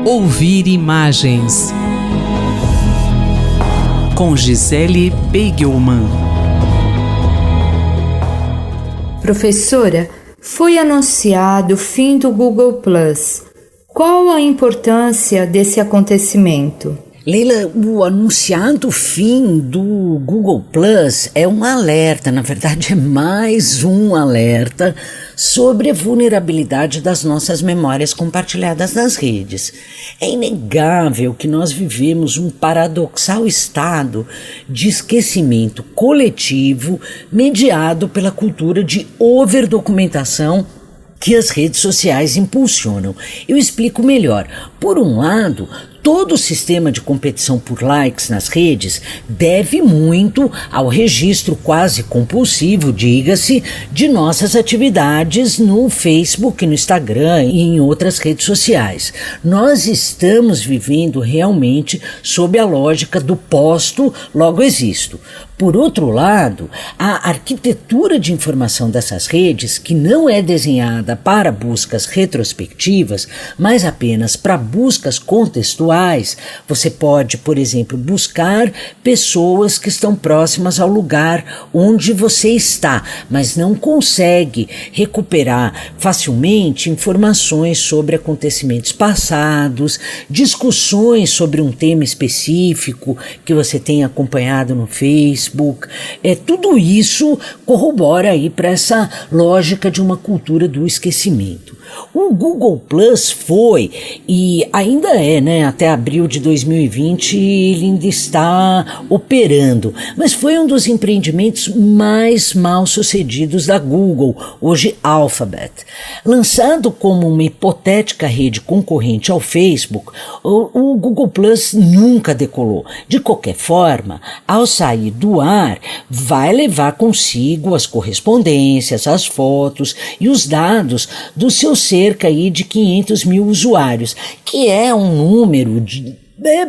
Ouvir imagens com Gisele Beigelman. Professora, foi anunciado o fim do Google Plus. Qual a importância desse acontecimento? Leila, o anunciado fim do Google Plus é um alerta, na verdade é mais um alerta sobre a vulnerabilidade das nossas memórias compartilhadas nas redes. É inegável que nós vivemos um paradoxal estado de esquecimento coletivo mediado pela cultura de overdocumentação que as redes sociais impulsionam. Eu explico melhor. Por um lado, todo o sistema de competição por likes nas redes deve muito ao registro quase compulsivo, diga-se, de nossas atividades no Facebook, no Instagram e em outras redes sociais. Nós estamos vivendo realmente sob a lógica do posto, logo existo. Por outro lado, a arquitetura de informação dessas redes, que não é desenhada para buscas retrospectivas, mas apenas para buscas contextuais, você pode, por exemplo, buscar pessoas que estão próximas ao lugar onde você está, mas não consegue recuperar facilmente informações sobre acontecimentos passados, discussões sobre um tema específico que você tem acompanhado no Facebook. Tudo isso corrobora aí para essa lógica de uma cultura do esquecimento. O Google Plus foi e ainda é, até abril de 2020 ele ainda está operando, mas foi um dos empreendimentos mais mal sucedidos da Google, hoje Alphabet. Lançado como uma hipotética rede concorrente ao Facebook, o Google Plus nunca decolou. De qualquer forma, ao sair do ar, vai levar consigo as correspondências, as fotos e os dados dos seus cerca aí de 500 mil usuários, que é um número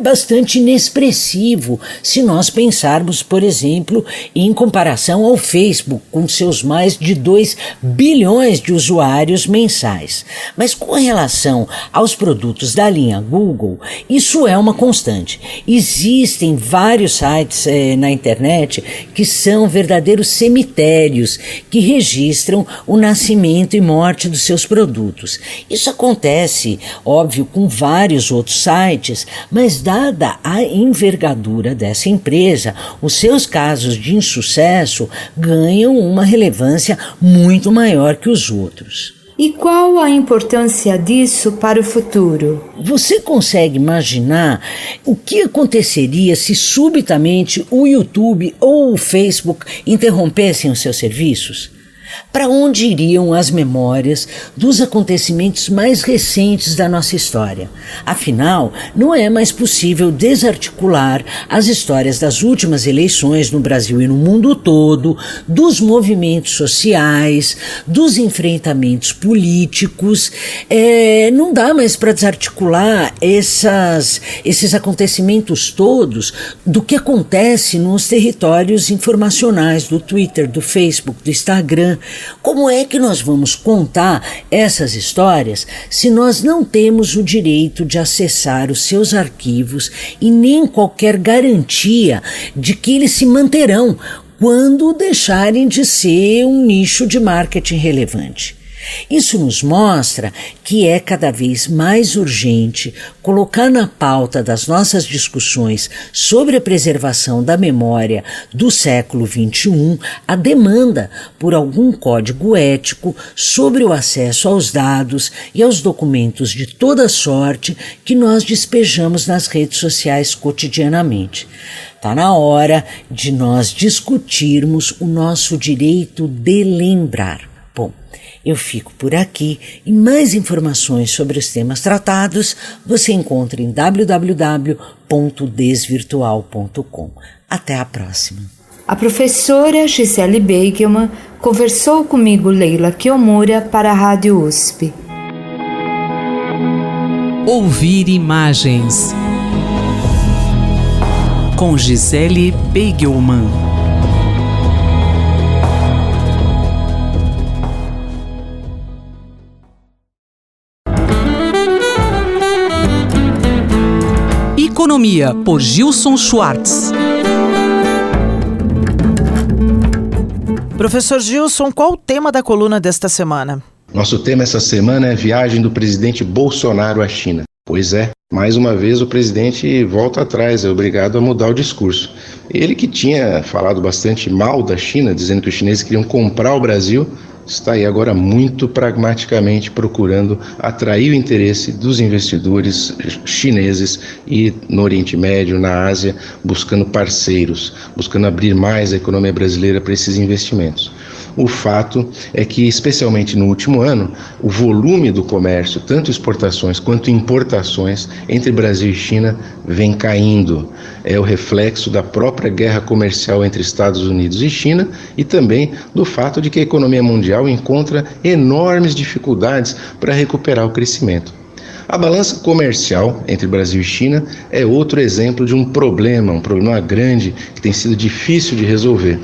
bastante inexpressivo se nós pensarmos, por exemplo, em comparação ao Facebook, com seus mais de 2 bilhões de usuários mensais. Mas com relação aos produtos da linha Google, isso é uma constante. Existem vários sites na internet que são verdadeiros cemitérios que registram o nascimento e morte dos seus produtos. Isso acontece, óbvio, com vários outros sites, mas dada a envergadura dessa empresa, os seus casos de insucesso ganham uma relevância muito maior que os outros. E qual a importância disso para o futuro? Você consegue imaginar o que aconteceria se subitamente o YouTube ou o Facebook interrompessem os seus serviços? Para onde iriam as memórias dos acontecimentos mais recentes da nossa história? Afinal, não é mais possível desarticular as histórias das últimas eleições no Brasil e no mundo todo, dos movimentos sociais, dos enfrentamentos políticos. Não dá mais para desarticular esses acontecimentos todos do que acontece nos territórios informacionais do Twitter, do Facebook, do Instagram. Como é que nós vamos contar essas histórias se nós não temos o direito de acessar os seus arquivos e nem qualquer garantia de que eles se manterão quando deixarem de ser um nicho de marketing relevante? Isso nos mostra que é cada vez mais urgente colocar na pauta das nossas discussões sobre a preservação da memória do século XXI a demanda por algum código ético sobre o acesso aos dados e aos documentos de toda sorte que nós despejamos nas redes sociais cotidianamente. Está na hora de nós discutirmos o nosso direito de lembrar. Bom, eu fico por aqui e mais informações sobre os temas tratados você encontra em www.desvirtual.com. Até a próxima. A professora Gisele Beigelman conversou comigo, Leila Kiyomura, para a Rádio USP. Ouvir imagens com Gisele Beigelman. Economia, por Gilson Schwartz. Professor Gilson, qual o tema da coluna desta semana? Nosso tema essa semana é a viagem do presidente Bolsonaro à China. Pois é, mais uma vez o presidente volta atrás, é obrigado a mudar o discurso. Ele que tinha falado bastante mal da China, dizendo que os chineses queriam comprar o Brasil, está aí agora muito pragmaticamente procurando atrair o interesse dos investidores chineses e no Oriente Médio, na Ásia, buscando parceiros, buscando abrir mais a economia brasileira para esses investimentos. O fato é que, especialmente no último ano, o volume do comércio, tanto exportações quanto importações entre Brasil e China, vem caindo. É o reflexo da própria guerra comercial entre Estados Unidos e China e também do fato de que a economia mundial encontra enormes dificuldades para recuperar o crescimento. A balança comercial entre Brasil e China é outro exemplo de um problema grande que tem sido difícil de resolver.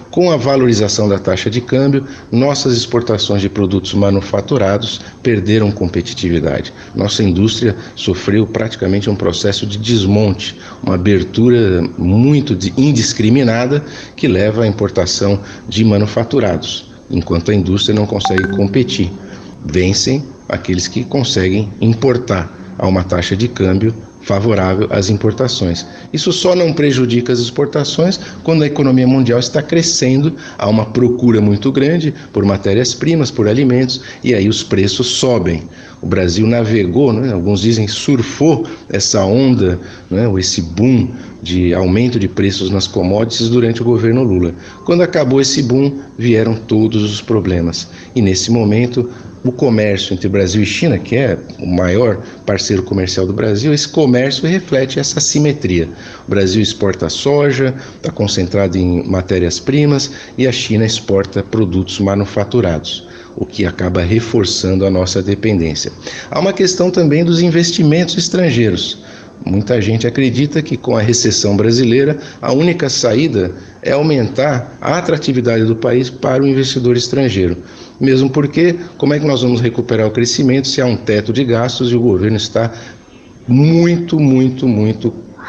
Com a valorização da taxa de câmbio, nossas exportações de produtos manufaturados perderam competitividade. Nossa indústria sofreu praticamente um processo de desmonte, uma abertura muito indiscriminada que leva à importação de manufaturados, enquanto a indústria não consegue competir. Vencem aqueles que conseguem importar a uma taxa de câmbio favorável às importações. Isso só não prejudica as exportações quando a economia mundial está crescendo, há uma procura muito grande por matérias-primas, por alimentos, e aí os preços sobem. O Brasil navegou, alguns dizem surfou essa onda, ou esse boom de aumento de preços nas commodities durante o governo Lula. Quando acabou esse boom, vieram todos os problemas. E nesse momento, o comércio entre Brasil e China, que é o maior parceiro comercial do Brasil, esse comércio reflete essa assimetria. O Brasil exporta soja, está concentrado em matérias-primas, e a China exporta produtos manufaturados, o que acaba reforçando a nossa dependência. Há uma questão também dos investimentos estrangeiros. Muita gente acredita que com a recessão brasileira, a única saída é aumentar a atratividade do país para o investidor estrangeiro. Mesmo porque, como é que nós vamos recuperar o crescimento se há um teto de gastos e o governo está muito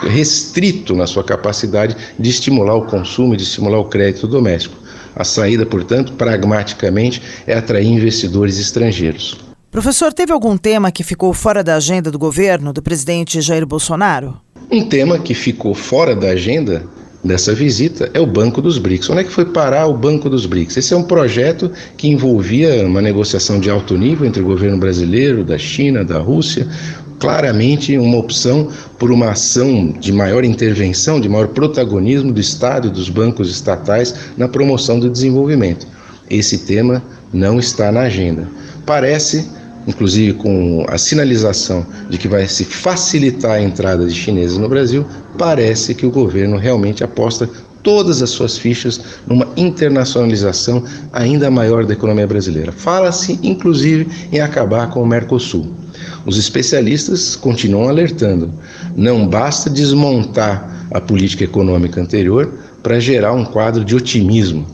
restrito na sua capacidade de estimular o consumo e de estimular o crédito doméstico? A saída, portanto, pragmaticamente, é atrair investidores estrangeiros. Professor, teve algum tema que ficou fora da agenda do governo do presidente Jair Bolsonaro? Um tema que ficou fora da agenda dessa visita é o Banco dos BRICS. Onde é que foi parar o Banco dos BRICS? Esse é um projeto que envolvia uma negociação de alto nível entre o governo brasileiro, da China, da Rússia, claramente uma opção por uma ação de maior intervenção, de maior protagonismo do Estado e dos bancos estatais na promoção do desenvolvimento. Esse tema não está na agenda. Parece, inclusive com a sinalização de que vai se facilitar a entrada de chineses no Brasil, parece que o governo realmente aposta todas as suas fichas numa internacionalização ainda maior da economia brasileira. Fala-se, inclusive, em acabar com o Mercosul. Os especialistas continuam alertando. Não basta desmontar a política econômica anterior para gerar um quadro de otimismo.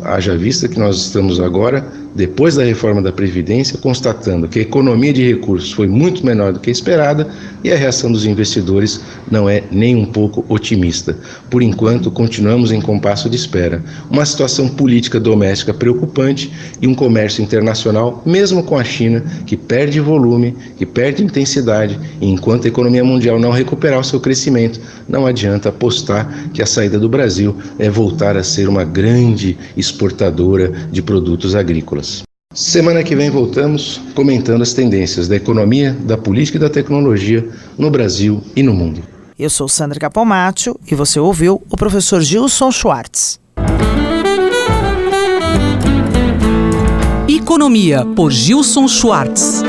Haja vista que nós estamos agora, depois da reforma da Previdência, constatando que a economia de recursos foi muito menor do que esperada e a reação dos investidores não é nem um pouco otimista. Por enquanto, continuamos em compasso de espera. Uma situação política doméstica preocupante e um comércio internacional, mesmo com a China, que perde volume, que perde intensidade, e enquanto a economia mundial não recuperar o seu crescimento, não adianta apostar que a saída do Brasil é voltar a ser uma grande exportadora de produtos agrícolas. Semana que vem voltamos comentando as tendências da economia, da política e da tecnologia no Brasil e no mundo. Eu sou Sandra Capomatto e você ouviu o professor Gilson Schwartz. Economia, por Gilson Schwartz.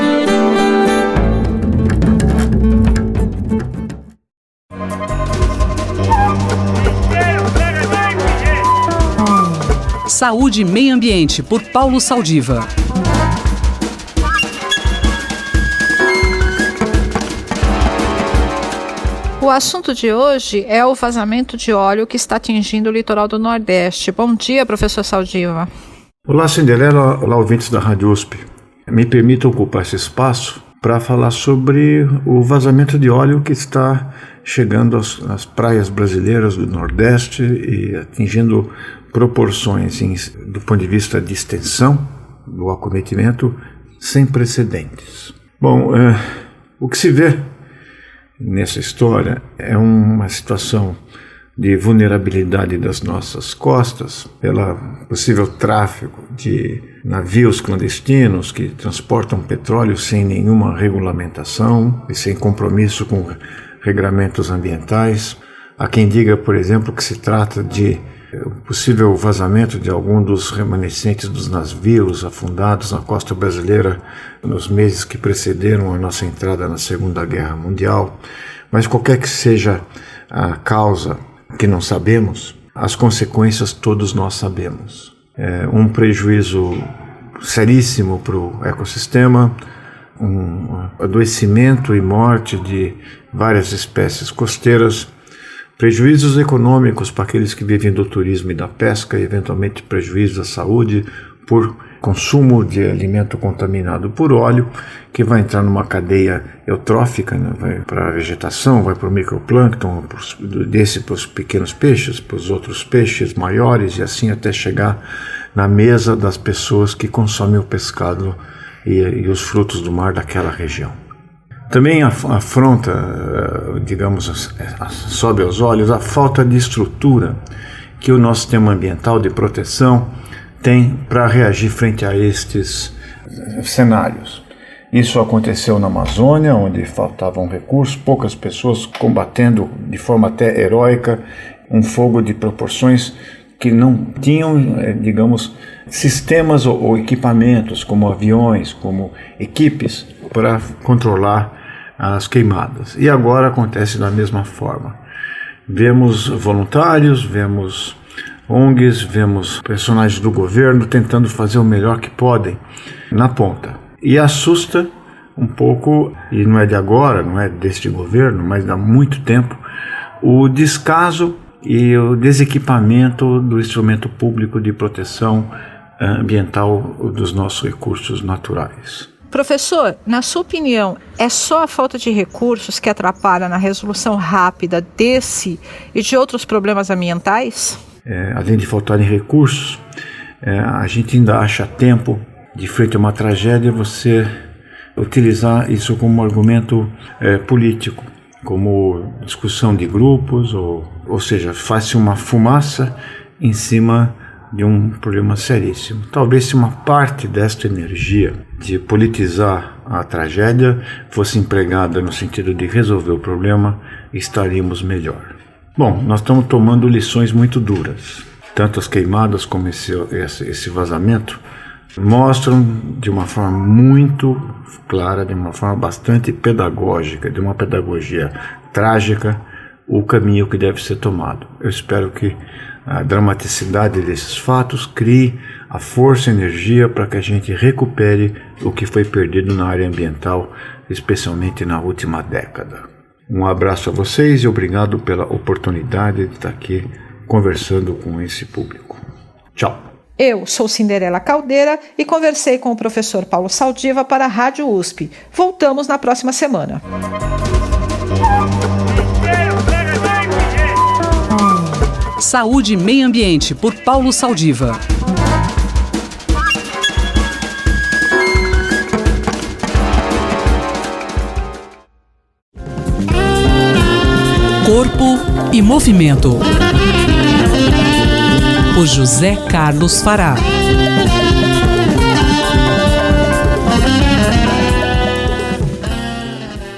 Saúde e Meio Ambiente, por Paulo Saldiva. O assunto de hoje é o vazamento de óleo que está atingindo o litoral do Nordeste. Bom dia, professor Saldiva. Olá, Cinderela. Olá, ouvintes da Rádio USP. Me permita ocupar esse espaço para falar sobre o vazamento de óleo que está chegando às praias brasileiras do Nordeste e atingindo proporções do ponto de vista de extensão do acometimento sem precedentes. Bom, o que se vê nessa história é uma situação de vulnerabilidade das nossas costas pelo possível tráfego de navios clandestinos que transportam petróleo sem nenhuma regulamentação e sem compromisso com regramentos ambientais. Há quem diga, por exemplo, que se trata de possível vazamento de algum dos remanescentes dos navios afundados na costa brasileira nos meses que precederam a nossa entrada na Segunda Guerra Mundial. Mas qualquer que seja a causa, que não sabemos, as consequências todos nós sabemos. Um prejuízo seríssimo para o ecossistema, um adoecimento e morte de várias espécies costeiras, prejuízos econômicos para aqueles que vivem do turismo e da pesca e eventualmente prejuízos à saúde por consumo de alimento contaminado por óleo, que vai entrar numa cadeia eutrófica, né? Vai para a vegetação, vai para o microplâncton, desse para os pequenos peixes, para os outros peixes maiores e assim até chegar na mesa das pessoas que consomem o pescado e os frutos do mar daquela região. Também afronta, digamos, sobe aos olhos a falta de estrutura que o nosso sistema ambiental de proteção tem para reagir frente a estes cenários. Isso aconteceu na Amazônia, onde faltavam recursos, poucas pessoas combatendo de forma até heróica um fogo de proporções que não tinham, digamos, sistemas ou equipamentos, como aviões, como equipes, para controlar as queimadas. E agora acontece da mesma forma. Vemos voluntários, vemos ONGs, vemos personagens do governo tentando fazer o melhor que podem na ponta. E assusta um pouco, e não é de agora, não é deste governo, mas há muito tempo, o descaso e o desequipamento do instrumento público de proteção ambiental dos nossos recursos naturais. Professor, na sua opinião, é só a falta de recursos que atrapalha na resolução rápida desse e de outros problemas ambientais? Além de faltarem recursos, a gente ainda acha tempo, de frente a uma tragédia, você utilizar isso como argumento político, como discussão de grupos, ou seja, faz-se uma fumaça em cima de um problema seríssimo. Talvez se uma parte desta energia de politizar a tragédia fosse empregada no sentido de resolver o problema, estaríamos melhor. Bom, nós estamos tomando lições muito duras. Tanto as queimadas como esse vazamento mostram de uma forma muito clara, de uma forma bastante pedagógica, de uma pedagogia trágica, o caminho que deve ser tomado. Eu espero que a dramaticidade desses fatos crie a força e energia para que a gente recupere o que foi perdido na área ambiental, especialmente na última década. Um abraço a vocês e obrigado pela oportunidade de estar aqui conversando com esse público. Tchau. Eu sou Cinderela Caldeira e conversei com o professor Paulo Saldiva para a Rádio USP. Voltamos na próxima semana. Saúde e Meio Ambiente, por Paulo Saldiva. Corpo e Movimento, por José Carlos Fará.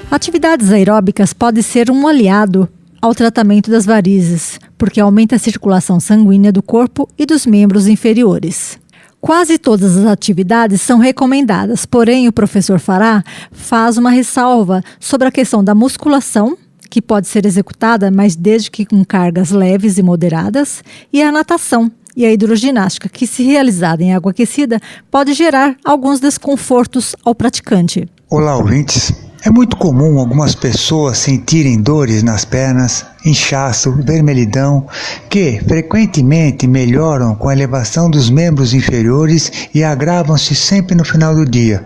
Atividades aeróbicas podem ser um aliado ao tratamento das varizes, porque aumenta a circulação sanguínea do corpo e dos membros inferiores. Quase todas as atividades são recomendadas, porém o professor Fará faz uma ressalva sobre a questão da musculação, que pode ser executada, mas desde que com cargas leves e moderadas, e a natação e a hidroginástica, que se realizada em água aquecida, pode gerar alguns desconfortos ao praticante. Olá, ouvintes. É muito comum algumas pessoas sentirem dores nas pernas, inchaço, vermelhidão, que frequentemente melhoram com a elevação dos membros inferiores e agravam-se sempre no final do dia,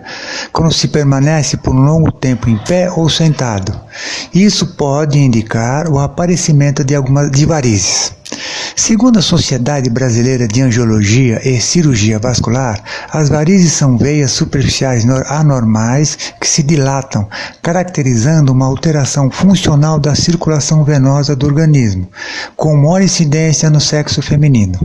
quando se permanece por um longo tempo em pé ou sentado. Isso pode indicar o aparecimento de varizes. Segundo a Sociedade Brasileira de Angiologia e Cirurgia Vascular, as varizes são veias superficiais anormais que se dilatam, caracterizando uma alteração funcional da circulação venosa do organismo, com maior incidência no sexo feminino.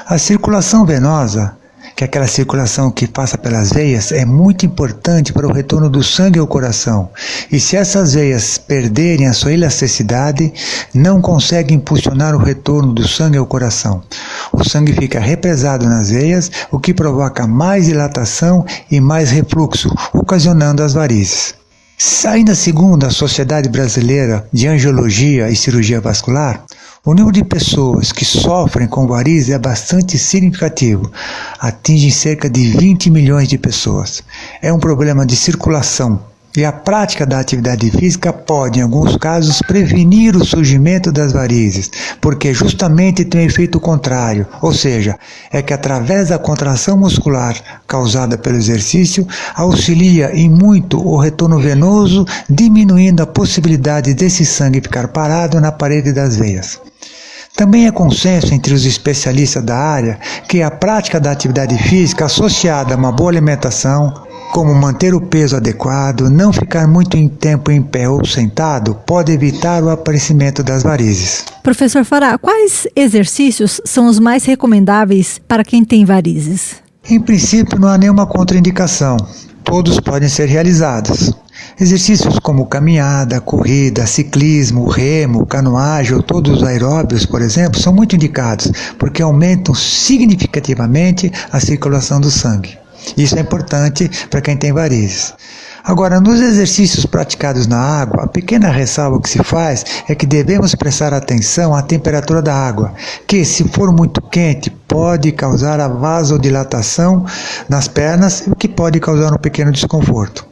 A circulação venosa, que é aquela circulação que passa pelas veias, é muito importante para o retorno do sangue ao coração. E se essas veias perderem a sua elasticidade, não conseguem impulsionar o retorno do sangue ao coração. O sangue fica represado nas veias, o que provoca mais dilatação e mais refluxo, ocasionando as varizes. Ainda segundo a Sociedade Brasileira de Angiologia e Cirurgia Vascular, o número de pessoas que sofrem com varizes é bastante significativo, atinge cerca de 20 milhões de pessoas. É um problema de circulação e a prática da atividade física pode, em alguns casos, prevenir o surgimento das varizes, porque justamente tem um efeito contrário, ou seja, é que através da contração muscular causada pelo exercício, auxilia em muito o retorno venoso, diminuindo a possibilidade desse sangue ficar parado na parede das veias. Também é consenso entre os especialistas da área que a prática da atividade física associada a uma boa alimentação, como manter o peso adequado, não ficar muito tempo em pé ou sentado, pode evitar o aparecimento das varizes. Professor Fará, quais exercícios são os mais recomendáveis para quem tem varizes? Em princípio, não há nenhuma contraindicação. Todos podem ser realizados. Exercícios como caminhada, corrida, ciclismo, remo, canoagem ou todos os aeróbios, por exemplo, são muito indicados, porque aumentam significativamente a circulação do sangue. Isso é importante para quem tem varizes. Agora, nos exercícios praticados na água, a pequena ressalva que se faz é que devemos prestar atenção à temperatura da água, que, se for muito quente, pode causar a vasodilatação nas pernas, o que pode causar um pequeno desconforto.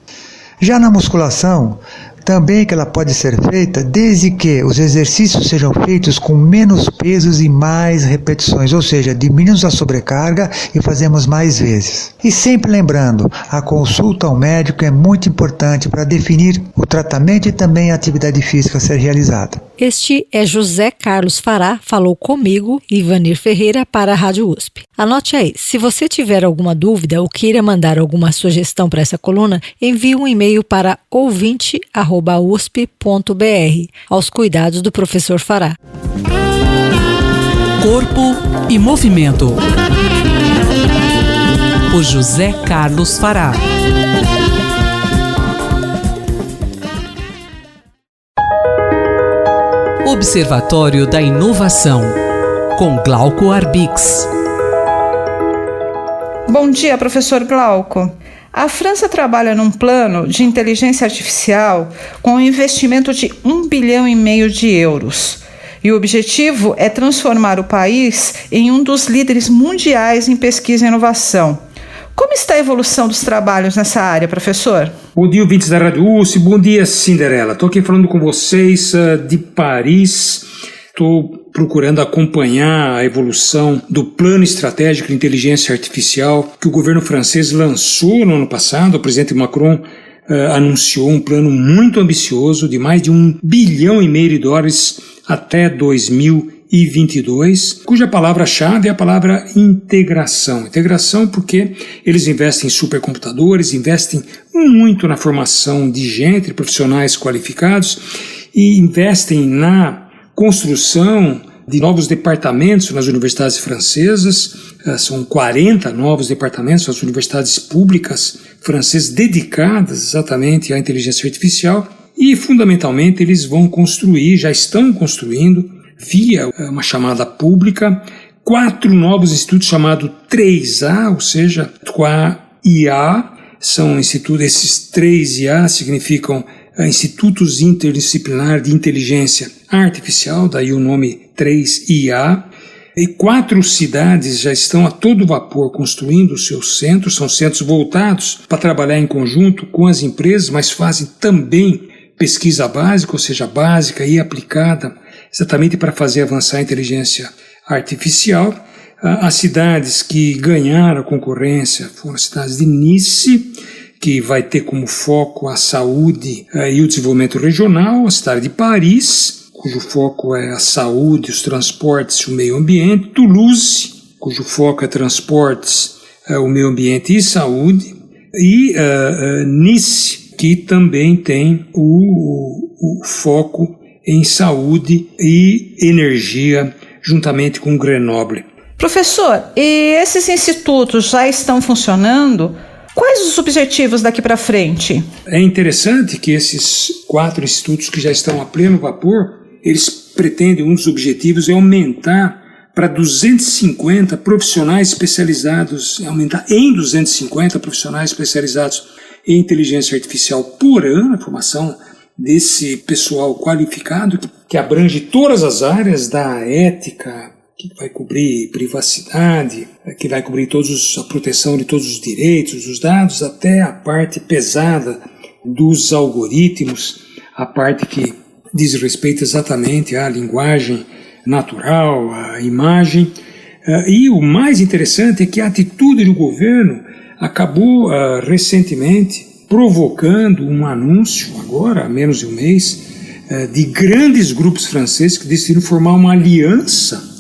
Já na musculação, também que ela pode ser feita desde que os exercícios sejam feitos com menos pesos e mais repetições, ou seja, diminuímos a sobrecarga e fazemos mais vezes. E sempre lembrando, a consulta ao médico é muito importante para definir o tratamento e também a atividade física a ser realizada. Este é José Carlos Fará, falou comigo, Ivanir Ferreira, para a Rádio USP. Anote aí, se você tiver alguma dúvida ou queira mandar alguma sugestão para essa coluna, envie um e-mail para ouvinte@usp.br, aos cuidados do professor Fará. Corpo e Movimento, por José Carlos Fará. Observatório da Inovação, com Glauco Arbix. Bom dia, professor Glauco. A França trabalha num plano de inteligência artificial com um investimento de 1,5 bilhão de euros. E o objetivo é transformar o país em um dos líderes mundiais em pesquisa e inovação. Como está a evolução dos trabalhos nessa área, professor? Bom dia, ouvintes da Rádio USP. Bom dia, Cinderela. Estou aqui falando com vocês de Paris. Estou procurando acompanhar a evolução do Plano Estratégico de Inteligência Artificial que o governo francês lançou no ano passado. O presidente Macron anunciou um plano muito ambicioso de mais de $1,5 bilhão até 2022, cuja palavra-chave é a palavra integração. Integração porque eles investem em supercomputadores, investem muito na formação de gente, profissionais qualificados, e investem na construção de novos departamentos nas universidades francesas. São 40 novos departamentos nas universidades públicas francesas dedicadas exatamente à inteligência artificial, e fundamentalmente eles vão construir, já estão construindo, via uma chamada pública, 4 novos institutos chamados 3A, ou seja, 3IA, são institutos, esses 3IA significam Institutos Interdisciplinares de Inteligência Artificial, daí o nome 3IA, E 4 cidades já estão a todo vapor construindo os seus centros, são centros voltados para trabalhar em conjunto com as empresas, mas fazem também pesquisa básica, ou seja, básica e aplicada, exatamente para fazer avançar a inteligência artificial. As cidades que ganharam a concorrência foram as cidades de Nice, que vai ter como foco a saúde e o desenvolvimento regional, a cidade de Paris, cujo foco é a saúde, os transportes e o meio ambiente, Toulouse, cujo foco é transportes, o meio ambiente e saúde, e Nice, que também tem o foco em saúde e energia, juntamente com Grenoble. Professor, e esses institutos já estão funcionando? Quais os objetivos daqui para frente? É interessante que esses 4 institutos que já estão a pleno vapor, eles pretendem, um dos objetivos é aumentar para 250 profissionais especializados, aumentar em 250 profissionais especializados em inteligência artificial por ano, a formação desse pessoal qualificado que abrange todas as áreas da ética, que vai cobrir privacidade, que vai cobrir a proteção de todos os direitos dos dados, até a parte pesada dos algoritmos, a parte que diz respeito exatamente à linguagem natural, à imagem. E o mais interessante é que a atitude do governo acabou recentemente provocando um anúncio, agora há menos de um mês, de grandes grupos franceses que decidiram formar uma aliança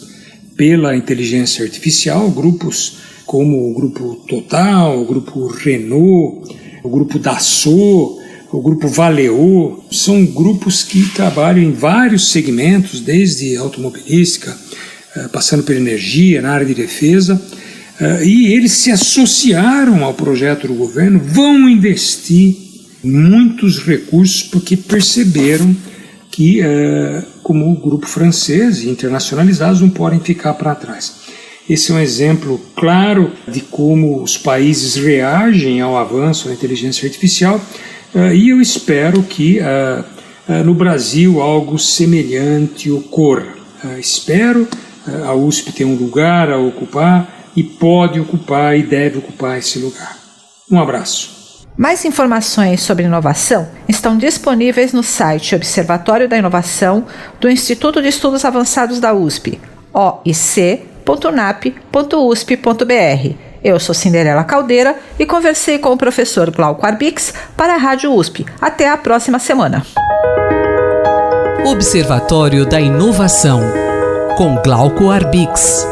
pela inteligência artificial, grupos como o Grupo Total, o Grupo Renault, o Grupo Dassault, o Grupo Valeo. São grupos que trabalham em vários segmentos, desde automobilística, passando pela energia, na área de defesa, e eles se associaram ao projeto do governo, vão investir muitos recursos porque perceberam que, como o grupo francês e internacionalizados, não podem ficar para trás. Esse é um exemplo claro de como os países reagem ao avanço da inteligência artificial, e eu espero que no Brasil algo semelhante ocorra. Espero, a USP tem um lugar a ocupar e pode ocupar e deve ocupar esse lugar. Um abraço. Mais informações sobre inovação estão disponíveis no site Observatório da Inovação do Instituto de Estudos Avançados da USP, oic.nap.usp.br. Eu sou Cinderela Caldeira e conversei com o professor Glauco Arbix para a Rádio USP. Até a próxima semana. Observatório da Inovação, com Glauco Arbix.